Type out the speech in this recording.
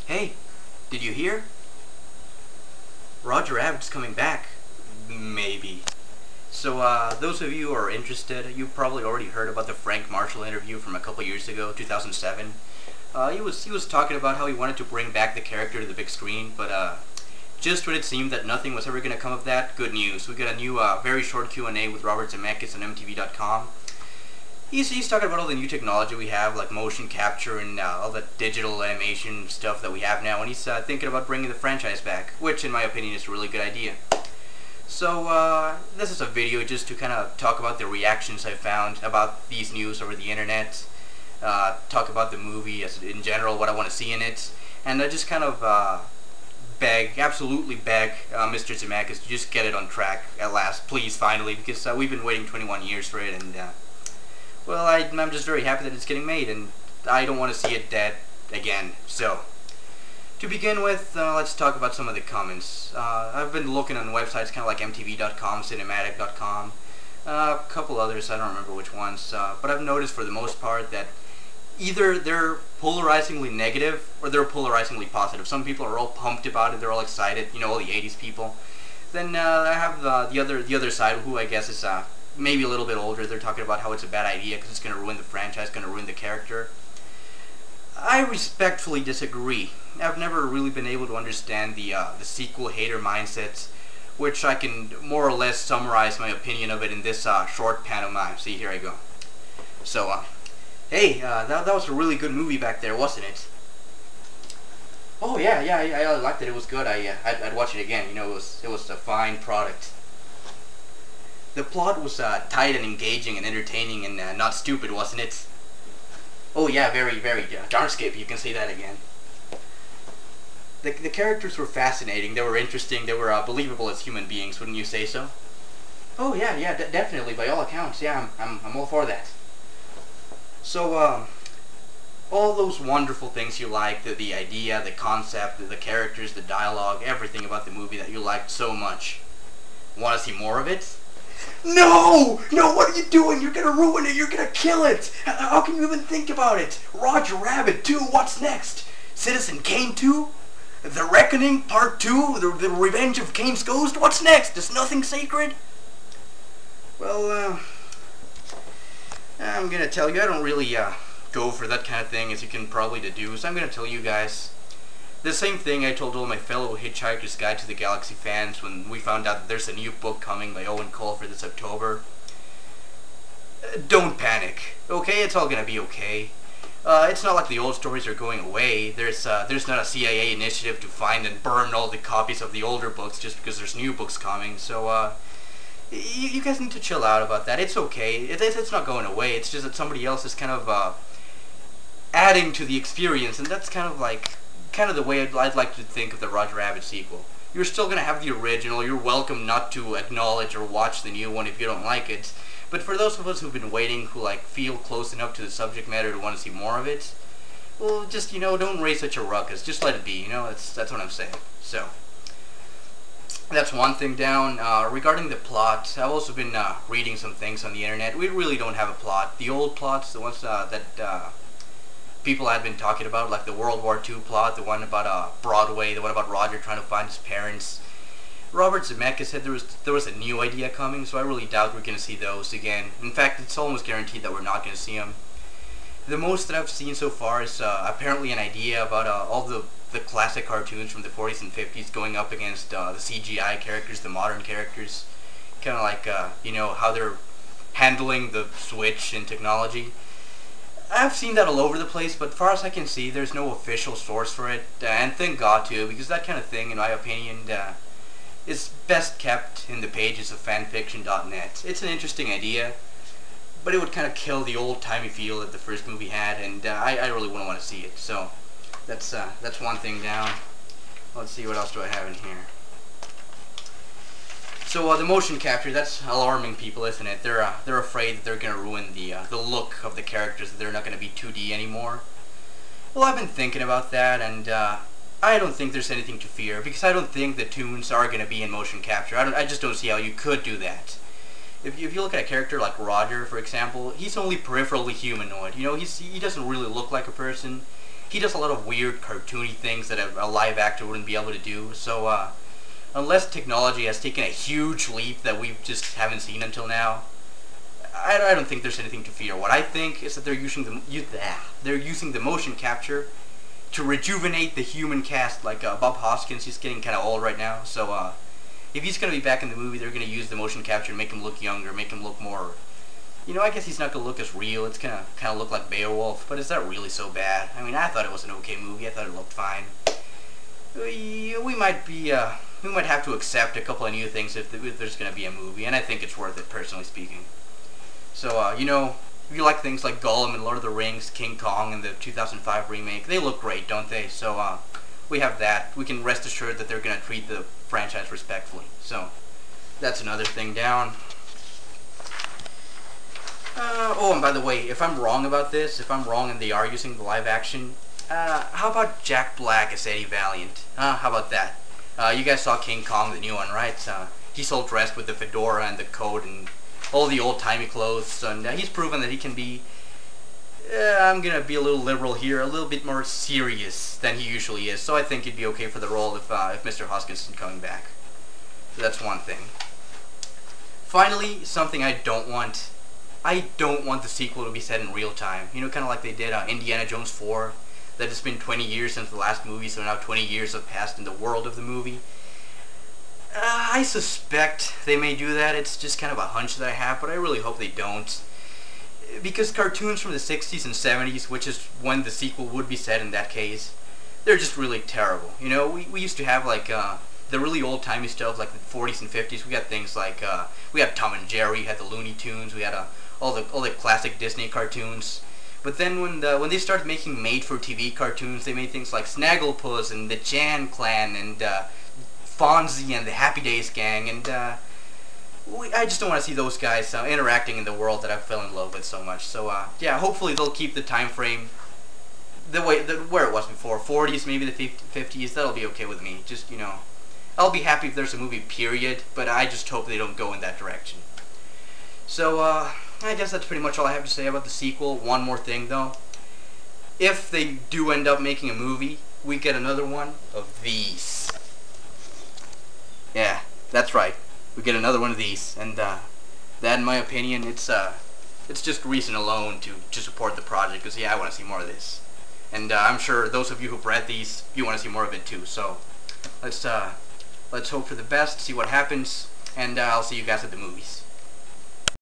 Hey, did you hear? Roger Rabbit's coming back. Maybe. So, those of you who are interested, you've probably already heard about the Frank Marshall interview from a couple years ago, 2007. He was talking about how he wanted to bring back the character to the big screen, but just when it seemed that nothing was ever going to come of that, good news. We got a new, very short Q&A with Robert Zemeckis on MTV.com. He's talking about all the new technology we have, like motion capture and all the digital animation stuff that we have now, and he's thinking about bringing the franchise back, which in my opinion is a really good idea. So this is a video just to kind of talk about the reactions I found about these news over the internet, talk about the movie as in general, what I want to see in it, and I just kind of absolutely beg Mr. Zemeckis to just get it on track at last, please, finally, because we've been waiting 21 years for it, and well, I'm just very happy that it's getting made, and I don't want to see it dead again. So, to begin with, let's talk about some of the comments. I've been looking on websites kind of like MTV.com, Cinematic.com, a couple others, I don't remember which ones, but I've noticed for the most part that either they're polarizingly negative or they're polarizingly positive. Some people are all pumped about it, they're all excited, you know, all the 80s people. Then I have the other side, who I guess is maybe a little bit older. They're talking about how it's a bad idea because it's going to ruin the franchise, going to ruin the character. I respectfully disagree. I've never really been able to understand the sequel hater mindsets, which I can more or less summarize my opinion of it in this short pantomime. See, here I go. So, hey, that was a really good movie back there, wasn't it? Oh yeah, I liked it. It was good. I'd watch it again. You know, it was a fine product. The plot was tight and engaging and entertaining and not stupid, wasn't it? Oh yeah, very, very darn skip, you can say that again. The characters were fascinating, they were interesting, they were believable as human beings, wouldn't you say so? Oh yeah, definitely, by all accounts, yeah, I'm all for that. So, all those wonderful things you liked, the idea, the concept, the characters, the dialogue, everything about the movie that you liked so much. Want to see more of it? No! No, what are you doing? You're gonna ruin it! You're gonna kill it! How can you even think about it? Roger Rabbit 2, what's next? Citizen Kane 2? The Reckoning Part 2? The Revenge of Kane's Ghost? What's next? Is nothing sacred? Well, I'm gonna tell you, I don't really go for that kind of thing, as you can probably deduce. I'm gonna tell you guys the same thing I told all my fellow Hitchhiker's Guide to the Galaxy fans when we found out that there's a new book coming by Owen Colfer this October. Don't panic, okay? It's all gonna be okay. It's not like the old stories are going away. There's not a CIA initiative to find and burn all the copies of the older books just because there's new books coming. So, you guys need to chill out about that. It's okay. It's not going away. It's just that somebody else is kind of adding to the experience, and that's kind of the way I'd like to think of the Roger Rabbit sequel. You're still going to have the original. You're welcome not to acknowledge or watch the new one if you don't like it. But for those of us who've been waiting, who feel close enough to the subject matter to want to see more of it, well, just, you know, don't raise such a ruckus. Just let it be, you know? That's what I'm saying. So, that's one thing down. Regarding the plot, I've also been reading some things on the internet. We really don't have a plot. The old plots, the ones that people had been talking about, like the World War II plot, the one about Broadway, the one about Roger trying to find his parents. Robert Zemeckis said there was a new idea coming, so I really doubt we're going to see those again. In fact, it's almost guaranteed that we're not going to see them. The most that I've seen so far is apparently an idea about all the classic cartoons from the 40s and 50s going up against the CGI characters, the modern characters. Kind of like, you know, how they're handling the switch in technology. I've seen that all over the place, but as far as I can see, there's no official source for it, and thank God too, because that kind of thing, in my opinion, is best kept in the pages of fanfiction.net. It's an interesting idea, but it would kind of kill the old-timey feel that the first movie had, and I really wouldn't want to see it. So that's one thing down. Let's see, what else do I have in here? So the motion capture, that's alarming people, isn't it? They're afraid that they're going to ruin the look of the characters, that they're not going to be 2D anymore. Well, I've been thinking about that, and I don't think there's anything to fear, because I don't think the tunes are going to be in motion capture. I just don't see how you could do that. If you look at a character like Roger, for example, he's only peripherally humanoid. You know, he doesn't really look like a person. he does a lot of weird cartoony things that a live actor wouldn't be able to do. So unless technology has taken a huge leap that we just haven't seen until now, I don't think there's anything to fear. What I think is that they're using the motion capture to rejuvenate the human cast. Like Bob Hoskins, he's getting kind of old right now, so if he's going to be back in the movie, they're going to use the motion capture to make him look younger, make him look more, I guess he's not going to look as real. It's going to kind of look like Beowulf, but is that really so bad? I mean, I thought it was an okay movie. I thought it looked fine. We might have to accept a couple of new things if there's going to be a movie, and I think it's worth it, personally speaking. So, if you like things like Gollum and Lord of the Rings, King Kong, and the 2005 remake, they look great, don't they? So, we have that. We can rest assured that they're going to treat the franchise respectfully. So, that's another thing down. Oh, and by the way, if I'm wrong about this, if I'm wrong and they are using the live action, how about Jack Black as Eddie Valiant? How about that? You guys saw King Kong, the new one, right? He's all dressed with the fedora and the coat and all the old-timey clothes, and he's proven that he can be, I'm gonna be a little liberal here, a little bit more serious than he usually is, so I think he'd be okay for the role if Mr. Hoskins isn't coming back. So that's one thing. Finally, something I don't want the sequel to be set in real time. Kind of like they did Indiana Jones 4, that it's been 20 years since the last movie, so now 20 years have passed in the world of the movie. I suspect they may do that. It's just kind of a hunch that I have, but I really hope they don't. Because cartoons from the 60s and 70s, which is when the sequel would be set in that case, they're just really terrible. We used to have like the really old-timey stuff like the 40s and 50s. We got things like, we had Tom and Jerry, we had the Looney Tunes, we had all the classic Disney cartoons. But then when they started making made-for-TV cartoons, they made things like Snagglepuss and the Jan Clan and Fonzie and the Happy Days Gang, and I just don't want to see those guys interacting in the world that I fell in love with so much. So yeah, hopefully they'll keep the time frame where it was before, 40s, maybe the 50s. That'll be okay with me. Just I'll be happy if there's a movie, period. But I just hope they don't go in that direction. So I guess that's pretty much all I have to say about the sequel. One more thing though, if they do end up making a movie, we get another one of these. Yeah, that's right. We get another one of these, and that, in my opinion, it's just reason alone to support the project. Because yeah, I want to see more of this, and I'm sure those of you who've read these, you want to see more of it too. So let's hope for the best, see what happens, and I'll see you guys at the movies.